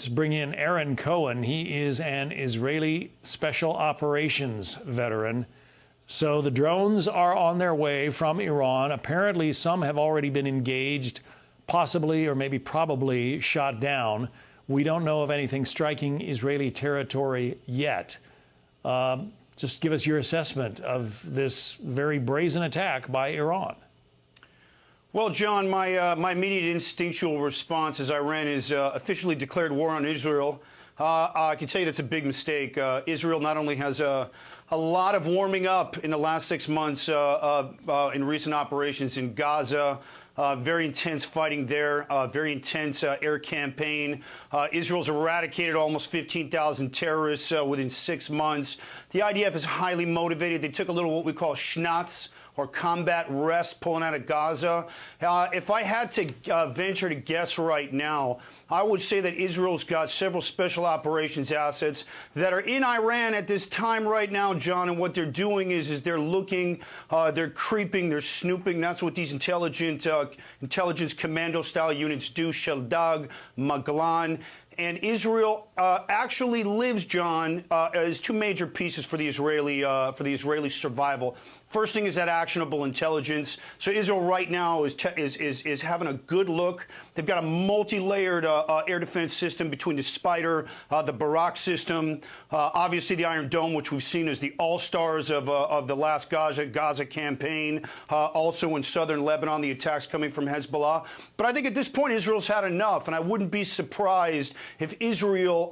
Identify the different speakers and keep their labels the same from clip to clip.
Speaker 1: Let's bring in Aaron Cohen. He is an Israeli special operations veteran. So the drones are on their way from Iran. Apparently, some have already been engaged, possibly or maybe probably shot down. We don't know of anything striking Israeli territory yet. Just give us your assessment of this very brazen attack by Iran.
Speaker 2: Well, John, my immediate instinctual response as Iran has officially declared war on Israel. I can tell you that's a big mistake. Israel not only has a lot of warming up in the last 6 months in recent operations in Gaza, very intense fighting there, very intense air campaign. Israel's eradicated almost 15,000 terrorists within 6 months. The IDF is highly motivated. They took a little what we call schnatz, or combat rest, pulling out of Gaza. If I had to venture to guess right now, I would say that Israel's got several special operations assets that are in Iran at this time right now, John, and what they're doing is they're looking, they're creeping, they're snooping. That's what these intelligence commando-style units do, Sheldag, Maglan. And Israel actually lives, John, as two major pieces for the Israeli survival. First thing is that actionable intelligence. So Israel right now is having a good look. They've got a multi-layered air defense system between the Spider, the Barak system, obviously the Iron Dome, which we've seen as the all-stars of the last Gaza campaign. Also in southern Lebanon, the attacks coming from Hezbollah. But I think at this point, Israel's had enough, and I wouldn't be surprised if Israel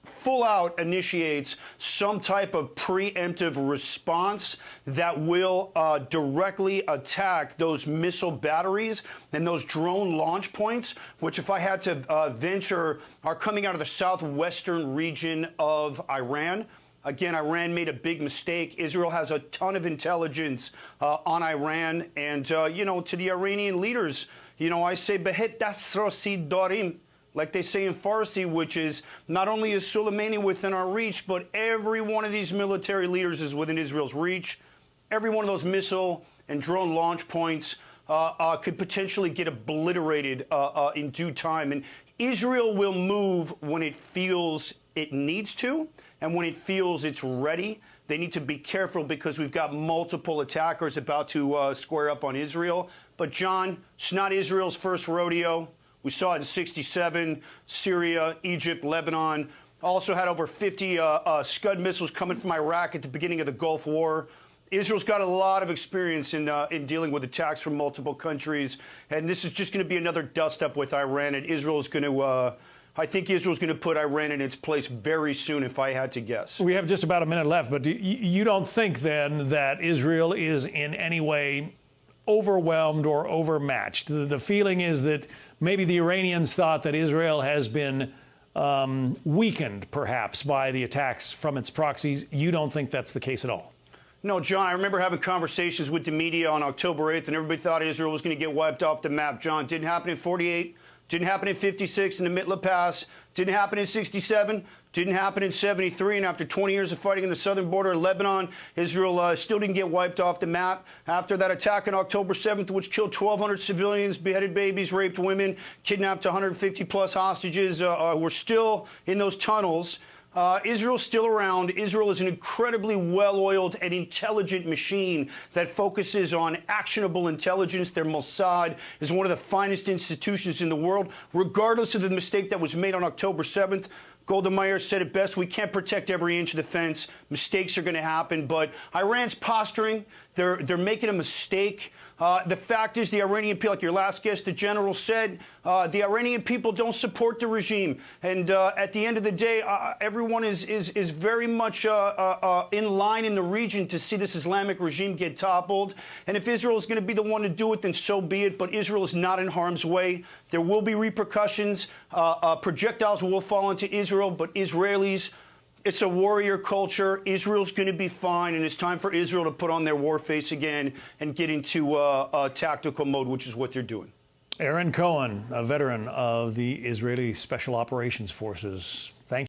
Speaker 2: full out initiates some type of preemptive response that will directly attack those missile batteries and those drone launch points, which, if I had to venture, are coming out of the southwestern region of Iran. Again, Iran made a big mistake. Israel has a ton of intelligence on Iran. And, you know, to the Iranian leaders, you know, I say, Behet dasrosi dorim, like they say in Farsi, which is not only is Soleimani within our reach, but every one of these military leaders is within Israel's reach. Every one of those missile and drone launch points could potentially get obliterated in due time. And Israel will move when it feels it needs to and when it feels it's ready. They need to be careful because we've got multiple attackers about to square up on Israel. But, John, it's not Israel's first rodeo. We saw it in '67, Syria, Egypt, Lebanon. Also had over 50 Scud missiles coming from Iraq at the beginning of the Gulf War. Israel's got a lot of experience in dealing with attacks from multiple countries. And this is just going to be another dust-up with Iran. And Israel's going to, I think Israel's going to put Iran in its place very soon, if I had to guess.
Speaker 1: We have just about a minute left, but you don't think, then, that Israel is in any way overwhelmed or overmatched? The feeling is that maybe the Iranians thought that Israel has been weakened, perhaps, by the attacks from its proxies. You don't think that's the case at all?
Speaker 2: No, John, I remember having conversations with the media on October 8th, and everybody thought Israel was going to get wiped off the map. John, didn't happen in 48, didn't happen in 56 in the Mitla Pass, didn't happen in 67, didn't happen in 73, and after 20 years of fighting in the southern border of Lebanon, Israel still didn't get wiped off the map. After that attack on October 7th, which killed 1,200 civilians, beheaded babies, raped women, kidnapped 150-plus hostages, we're still in those tunnels. Israel's still around. Israel is an incredibly well-oiled and intelligent machine that focuses on actionable intelligence. Their Mossad is one of the finest institutions in the world. Regardless of the mistake that was made on October 7th, Golda Meir said it best: we can't protect every inch of the fence. Mistakes are going to happen. But Iran's posturing. They're making a mistake. The fact is, the Iranian people, like your last guest, the general said, the Iranian people don't support the regime. And at the end of the day, everyone is very much in line in the region to see this Islamic regime get toppled. And if Israel is going to be the one to do it, then so be it. But Israel is not in harm's way. There will be repercussions. Projectiles will fall into Israel, but Israelis, it's a warrior culture. Israel's going to be fine, and it's time for Israel to put on their war face again and get into tactical mode, which is what they're doing.
Speaker 1: Aaron Cohen, a veteran of the Israeli Special Operations Forces. Thank you.